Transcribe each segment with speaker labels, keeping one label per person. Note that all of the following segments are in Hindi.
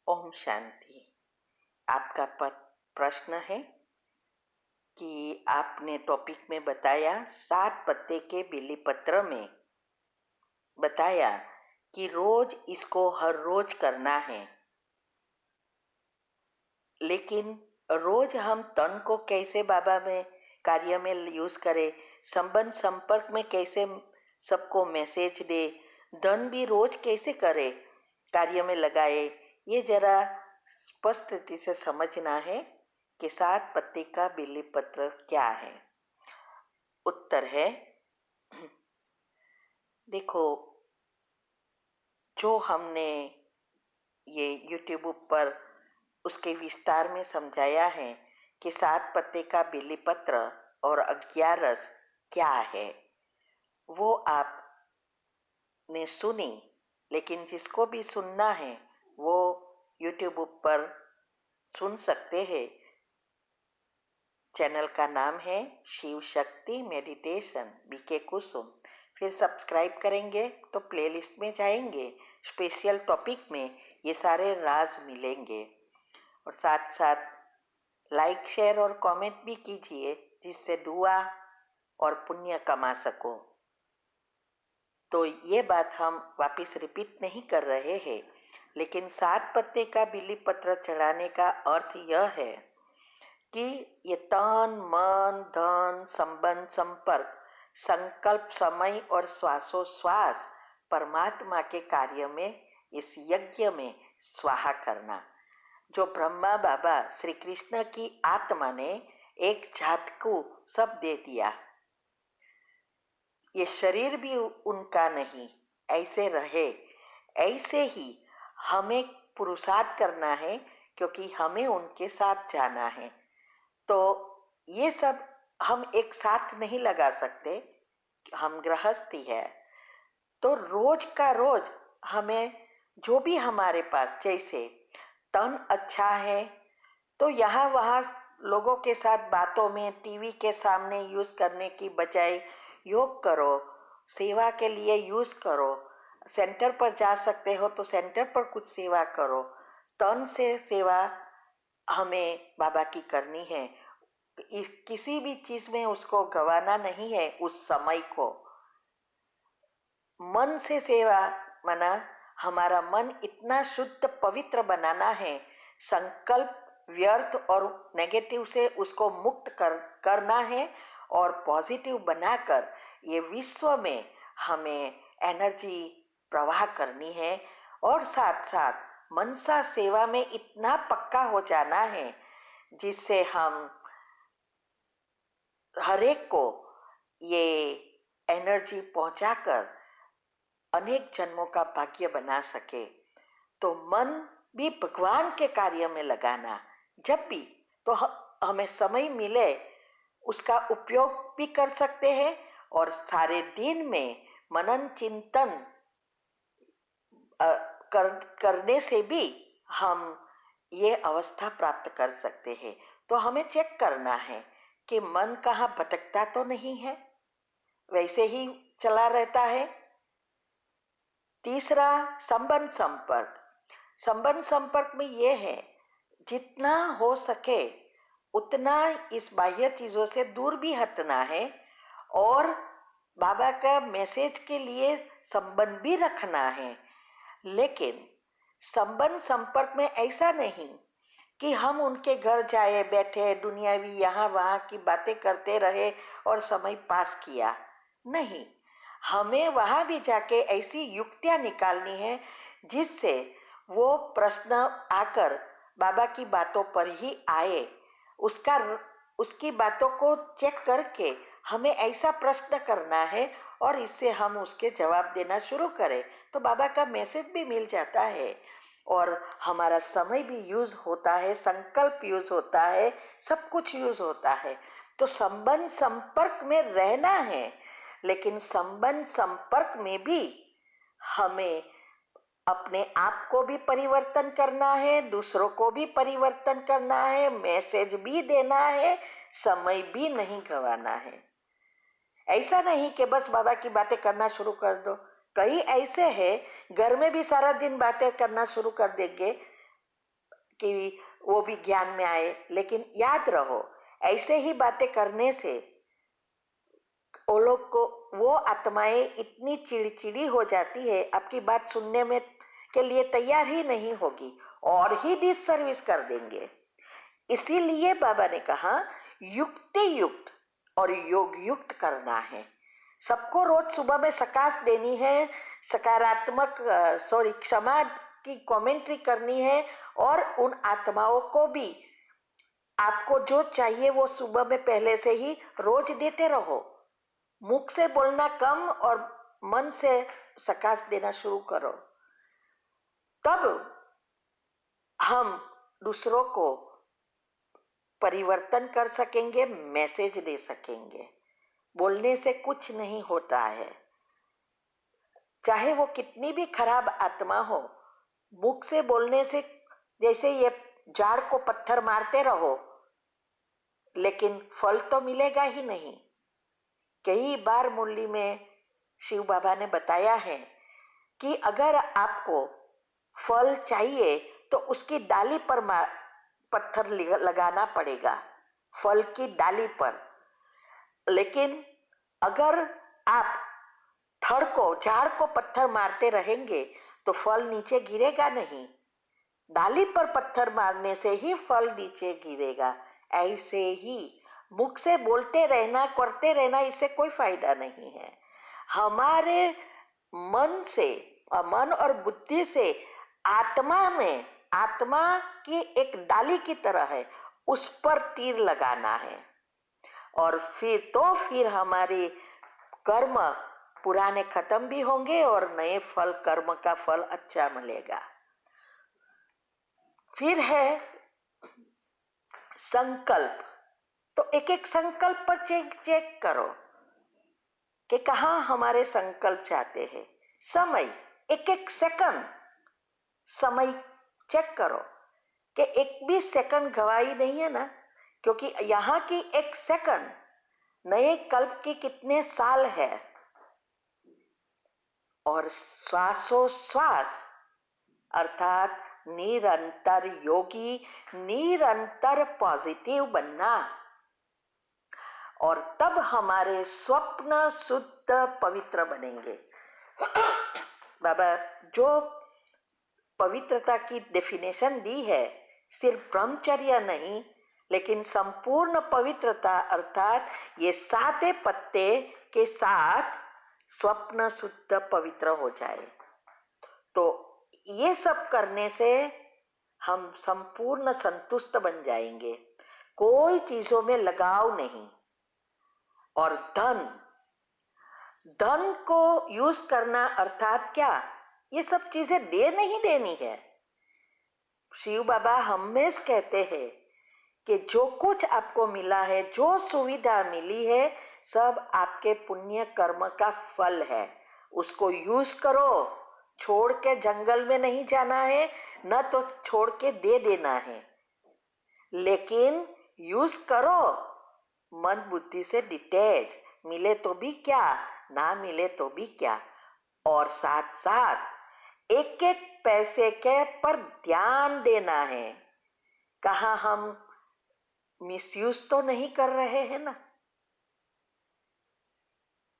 Speaker 1: ओम शांति। आपका प्रश्न है कि आपने टॉपिक में बताया 7 पत्ते के बिल्ली पत्र में बताया कि रोज इसको हर रोज करना है, लेकिन रोज हम तन को कैसे बाबा में कार्य में यूज करें, संबंध संपर्क में कैसे सबको मैसेज दे, धन भी रोज कैसे करे कार्य में लगाए, ये जरा स्पष्ट रीति से समझना है कि 7 पत्ते का बिल्ली पत्र क्या है। उत्तर है, देखो, जो हमने ये YouTube पर उसके विस्तार में समझाया है कि 7 पत्ते का बिल्ली पत्र और 11 रस क्या है, वो आपने सुनी। लेकिन जिसको भी सुनना है वो YouTube पर सुन सकते हैं। चैनल का नाम है शिव शक्ति मेडिटेशन बीके कुसुम। फिर सब्सक्राइब करेंगे तो प्लेलिस्ट में जाएंगे, स्पेशल टॉपिक में ये सारे राज मिलेंगे। और साथ साथ लाइक शेयर और कमेंट भी कीजिए, जिससे दुआ और पुण्य कमा सको। तो ये बात हम वापस रिपीट नहीं कर रहे हैं, लेकिन 7 पत्ते का बिल्ली पत्र चढ़ाने का अर्थ यह है कि ये तन मन धन संबंध संपर्क संकल्प समय और श्वासोश्वास परमात्मा के कार्य में, इस यज्ञ में स्वाहा करना। जो ब्रह्मा बाबा श्री कृष्ण की आत्मा ने एक झटकू सब दे दिया, ये शरीर भी उनका नहीं, ऐसे रहे। ऐसे ही हमें पुरुषार्थ करना है, क्योंकि हमें उनके साथ जाना है। तो ये सब हम एक साथ नहीं लगा सकते, हम गृहस्थी है। तो रोज का रोज हमें जो भी हमारे पास, जैसे तन अच्छा है तो यहाँ वहाँ लोगों के साथ बातों में टीवी के सामने यूज़ करने की बजाय योग करो, सेवा के लिए यूज़ करो। सेंटर पर जा सकते हो तो सेंटर पर कुछ सेवा करो। तन से सेवा हमें बाबा की करनी है। किसी भी चीज़ में उसको गंवाना नहीं है उस समय को। मन से सेवा माना हमारा मन इतना शुद्ध पवित्र बनाना है, संकल्प व्यर्थ और नेगेटिव से उसको मुक्त करना है और पॉजिटिव बनाकर ये विश्व में हमें एनर्जी प्रवाह करनी है। और साथ साथ मनसा सेवा में इतना पक्का हो जाना है जिससे हम हर एक को ये एनर्जी पहुंचाकर अनेक जन्मों का भाग्य बना सके। तो मन भी भगवान के कार्य में लगाना, जब भी तो हमें समय मिले उसका उपयोग भी कर सकते हैं। और सारे दिन में मनन चिंतन करने से भी हम ये अवस्था प्राप्त कर सकते हैं। तो हमें चेक करना है कि मन कहाँ भटकता तो नहीं है, वैसे ही चला रहता है। तीसरा, संबंध संपर्क। संबंध संपर्क में ये है, जितना हो सके उतना इस बाह्य चीज़ों से दूर भी हटना है और बाबा का मैसेज के लिए संबंध भी रखना है। लेकिन संबंध संपर्क में ऐसा नहीं कि हम उनके घर जाए बैठे दुनियावी यहाँ वहाँ की बातें करते रहे और समय पास किया। नहीं, हमें वहाँ भी जाके ऐसी युक्तियाँ निकालनी है जिससे वो प्रश्न आकर बाबा की बातों पर ही आए। उसकी बातों को चेक करके हमें ऐसा प्रश्न करना है और इससे हम उसके जवाब देना शुरू करें तो बाबा का मैसेज भी मिल जाता है और हमारा समय भी यूज़ होता है, संकल्प यूज़ होता है, सब कुछ यूज़ होता है। तो संबंध संपर्क में रहना है, लेकिन संबंध संपर्क में भी हमें अपने आप को भी परिवर्तन करना है, दूसरों को भी परिवर्तन करना है, मैसेज भी देना है, समय भी नहीं गंवाना है। ऐसा नहीं कि बस बाबा की बातें करना शुरू कर दो। कई ऐसे हैं घर में भी सारा दिन बातें करना शुरू कर देंगे, कि वो भी ज्ञान में आए। लेकिन याद रहो, ऐसे ही बातें करने से वो लोग को, वो आत्माएं इतनी चिड़चिड़ी हो जाती है, आपकी बात सुनने में के लिए तैयार ही नहीं होगी और ही डिससर्विस कर देंगे। इसीलिए बाबा ने कहा युक्ति युक्त और योग युक्त करना है। सबको रोज सुबह में सकाश देनी है, सकारात्मक क्षमा की कमेंट्री करनी है, और उन आत्माओं को भी आपको जो चाहिए वो सुबह में पहले से ही रोज देते रहो। मुख से बोलना कम और मन से सकाश देना शुरू करो, तब हम दूसरों को परिवर्तन कर सकेंगे, मैसेज दे सकेंगे। बोलने से कुछ नहीं होता है, चाहे वो कितनी भी खराब आत्मा हो। मुख से बोलने से जैसे ये झाड़ को पत्थर मारते रहो, लेकिन फल तो मिलेगा ही नहीं। कई बार मुरली में शिव बाबा ने बताया है कि अगर आपको फल चाहिए तो उसकी डाली पर पत्थर लगाना पड़ेगा, फल की डाली पर। लेकिन अगर आप थड़ को, झाड़ को पत्थर मारते रहेंगे तो फल नीचे गिरेगा नहीं, डाली पर पत्थर मारने से ही फल नीचे गिरेगा। ऐसे ही मुख से बोलते रहना, करते रहना, इससे कोई फायदा नहीं है। हमारे मन से, मन और बुद्धि से आत्मा में, आत्मा की एक डाली की तरह है, उस पर तीर लगाना है, और फिर हमारे कर्म पुराने खत्म भी होंगे और नए फल, कर्म का फल अच्छा मिलेगा। फिर है संकल्प। तो एक एक संकल्प पर चेक करो कि कहाँ हमारे संकल्प जाते हैं। समय, एक एक सेकंड समय चेक करो कि एक भी सेकंड गवाई नहीं है ना, क्योंकि यहाँ की एक सेकंड नए कल्प की कितने साल है। और श्वासोश्वास अर्थात निरंतर योगी, निरंतर पॉजिटिव बनना, और तब हमारे स्वप्न शुद्ध पवित्र बनेंगे। बाबा जो पवित्रता की डेफिनेशन दी है, सिर्फ ब्रह्मचर्य नहीं, लेकिन संपूर्ण पवित्रता, अर्थात ये 7 पत्ते के साथ स्वप्न शुद्ध पवित्र हो जाए। तो ये सब करने से हम संपूर्ण संतुष्ट बन जाएंगे, कोई चीजों में लगाव नहीं। और धन को यूज करना अर्थात क्या, ये सब चीजें दे नहीं देनी है। शिव बाबा हमेशा कहते हैं कि जो कुछ आपको मिला है, जो सुविधा मिली है, सब आपके पुण्य कर्म का फल है। उसको यूज करो, छोड़ के जंगल में नहीं जाना है, न तो छोड़ के दे देना है, लेकिन यूज करो मन बुद्धि से डिटैच। मिले तो भी क्या, ना मिले तो भी क्या। और साथ साथ एक एक पैसे के पर ध्यान देना है, कहाँ हम मिसयूज तो नहीं कर रहे हैं ना।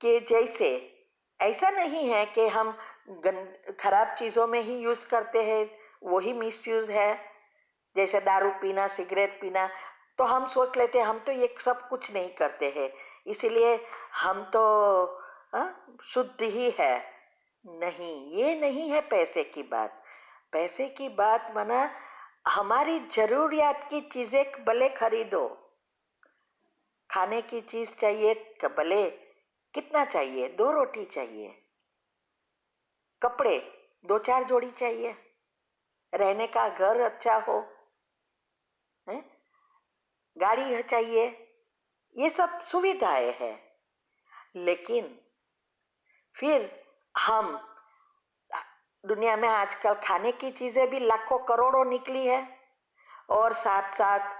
Speaker 1: कि जैसे ऐसा नहीं है कि हम खराब चीजों में ही यूज करते हैं, वही मिसयूज है। जैसे दारू पीना, सिगरेट पीना, तो हम सोच लेते हैं हम तो ये सब कुछ नहीं करते हैं, इसीलिए हम तो शुद्ध ही है। नहीं, ये नहीं है पैसे की बात। पैसे की बात माना हमारी जरूरियात की चीजें भले खरीदो, खाने की चीज चाहिए भले कितना चाहिए, 2 रोटी चाहिए, कपड़े 2-4 जोड़ी चाहिए, रहने का घर अच्छा हो, है? गाड़ी चाहिए, ये सब सुविधाएं हैं। लेकिन फिर हम दुनिया में आजकल खाने की चीजें भी लाखों करोड़ों निकली है, और साथ साथ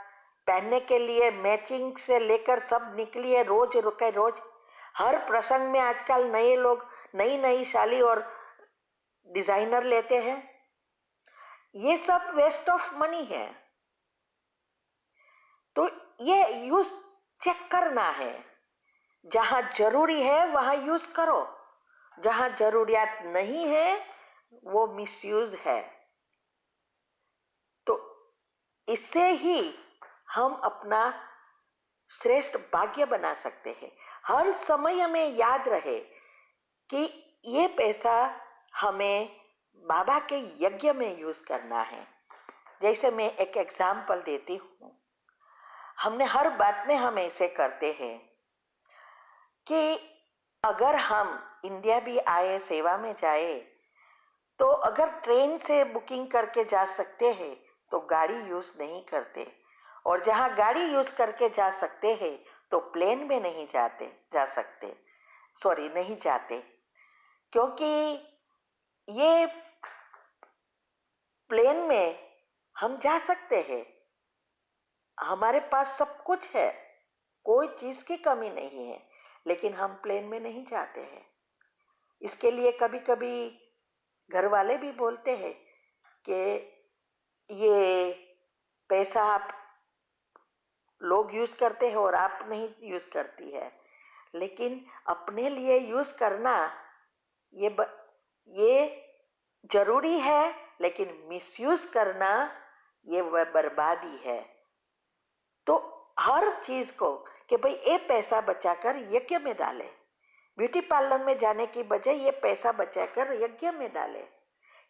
Speaker 1: पहनने के लिए मैचिंग से लेकर सब निकली है। रोज रुके रोज हर प्रसंग में आजकल नए लोग नई नई शाली और डिजाइनर लेते हैं। ये सब वेस्ट ऑफ मनी है। तो ये यूज चेक करना है, जहां जरूरी है वहां यूज करो, जहां जरूरियात नहीं है वो मिसयूज है। तो इससे ही हम अपना श्रेष्ठ भाग्य बना सकते हैं। हर समय हमें याद रहे कि ये पैसा हमें बाबा के यज्ञ में यूज करना है। जैसे मैं एक एग्जाम्पल देती हूँ, हमने हर बात में हम ऐसे करते हैं कि अगर हम इंडिया भी आए, सेवा में जाए, तो अगर ट्रेन से बुकिंग करके जा सकते हैं तो गाड़ी यूज नहीं करते, और जहाँ गाड़ी यूज करके जा सकते हैं तो प्लेन में नहीं जाते, क्योंकि ये प्लेन में हम जा सकते हैं, हमारे पास सब कुछ है, कोई चीज की कमी नहीं है, लेकिन हम प्लेन में नहीं जाते हैं। इसके लिए कभी कभी घर वाले भी बोलते हैं कि ये पैसा आप लोग यूज करते हैं और आप नहीं यूज करती है। लेकिन अपने लिए यूज करना ये जरूरी है, लेकिन मिसयूज करना ये बर्बादी है। तो हर चीज को कि भाई ये पैसा बचाकर यज्ञ में डाले, ब्यूटी पार्लर में जाने की बजाय ये पैसा बचाकर यज्ञ में डाले।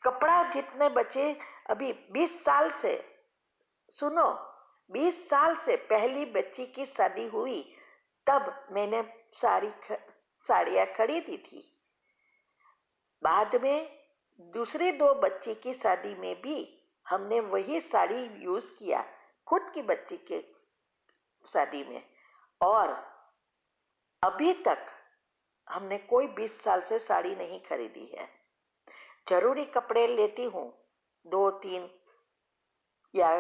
Speaker 1: कपड़ा जितने बचे, अभी 20 साल से, सुनो, 20 साल से पहली बच्ची की शादी हुई तब मैंने साड़ियाँ खरीदी थी। बाद में दूसरी 2 बच्ची की शादी में भी हमने वही साड़ी यूज किया, खुद की बच्ची के शादी में। और अभी तक हमने कोई 20 साल से साड़ी नहीं खरीदी है। जरूरी कपड़े लेती हूँ 2-3, या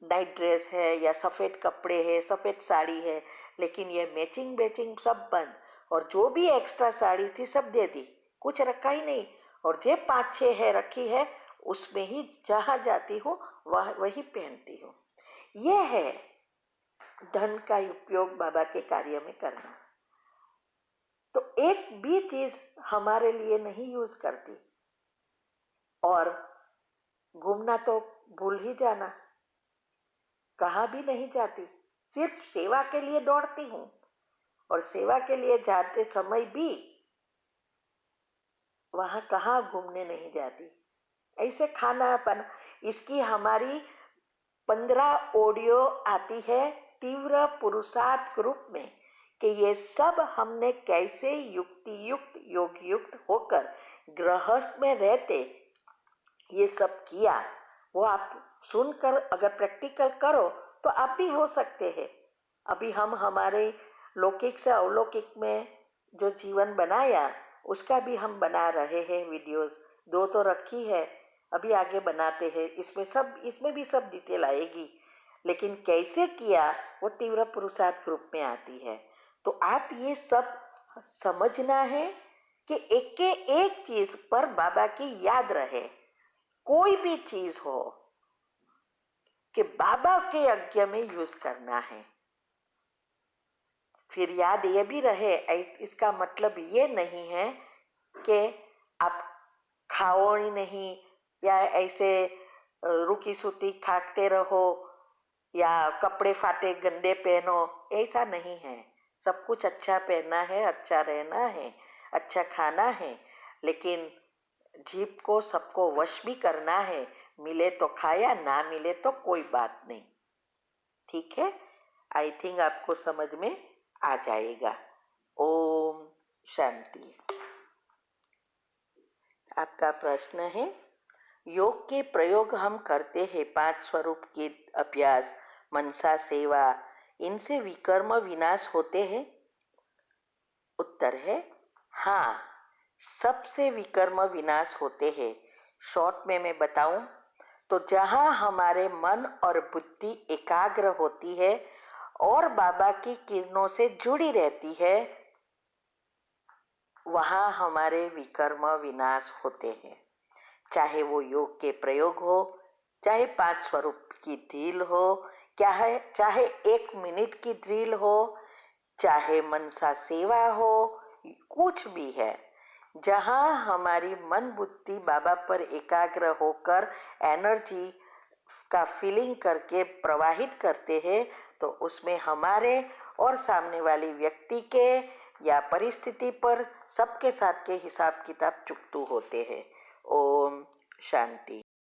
Speaker 1: नाइट ड्रेस है, या सफ़ेद कपड़े है, सफ़ेद साड़ी है, लेकिन ये मैचिंग बेचिंग सब बंद। और जो भी एक्स्ट्रा साड़ी थी सब दे दी, कुछ रखा ही नहीं। और जो 5-6 है रखी है, उसमें ही जहाँ जाती हूँ वही पहनती हूँ। यह है धन का उपयोग बाबा के कार्य में करना। तो एक भी चीज हमारे लिए नहीं यूज करती, और घूमना तो भूल ही जाना, कहाँ भी नहीं जाती, सिर्फ सेवा के लिए दौड़ती हूँ। और सेवा के लिए जाते समय भी वहाँ कहाँ घूमने नहीं जाती, ऐसे खाना पाना। इसकी हमारी 15 ऑडियो आती है तीव्र पुरुषार्थ ग्रुप में, कि ये सब हमने कैसे युक्ति युक्त योग युक्त होकर गृहस्थ में रहते ये सब किया। वो आप सुनकर अगर प्रैक्टिकल करो तो आप भी हो सकते हैं। अभी हम हमारे लौकिक से अलौकिक में जो जीवन बनाया उसका भी हम बना रहे हैं वीडियोस, 2 तो रखी है, अभी आगे बनाते हैं। इसमें भी सब डिटेल आएगी, लेकिन कैसे किया वो तीव्र पुरुषार्थ ग्रुप में आती है। तो आप ये सब समझना है कि एक के एक चीज पर बाबा की याद रहे। कोई भी चीज हो कि बाबा के यज्ञ में यूज करना है। फिर याद ये भी रहे, इसका मतलब ये नहीं है कि आप खाओ ही नहीं, या ऐसे रुकी सूती खाते रहो, या कपड़े फाटे गंदे पहनो, ऐसा नहीं है। सब कुछ अच्छा पहनना है, अच्छा रहना है, अच्छा खाना है, लेकिन जीभ को सबको वश भी करना है। मिले तो खाया, ना मिले तो कोई बात नहीं। ठीक है, आई थिंक आपको समझ में आ जाएगा। ओम शांति। आपका प्रश्न है, योग के प्रयोग हम करते हैं 5 स्वरूप के अभ्यास, मनसा सेवा, इनसे विकर्म विनाश होते हैं? उत्तर है हाँ, सबसे विकर्म विनाश होते हैं। शॉर्ट में मैं बताऊं तो जहां हमारे मन और बुद्धि एकाग्र होती है और बाबा की किरणों से जुड़ी रहती है, वहां हमारे विकर्म विनाश होते हैं। चाहे वो योग के प्रयोग हो चाहे 5 स्वरूप की ड्रिल हो, क्या है, चाहे 1 मिनट की ड्रिल हो, चाहे मनसा सेवा हो, कुछ भी है, जहाँ हमारी मन बुद्धि बाबा पर एकाग्र होकर एनर्जी का फीलिंग करके प्रवाहित करते हैं, तो उसमें हमारे और सामने वाली व्यक्ति के या परिस्थिति पर सबके साथ के हिसाब किताब चुकतू होते हैं। ओम शांति।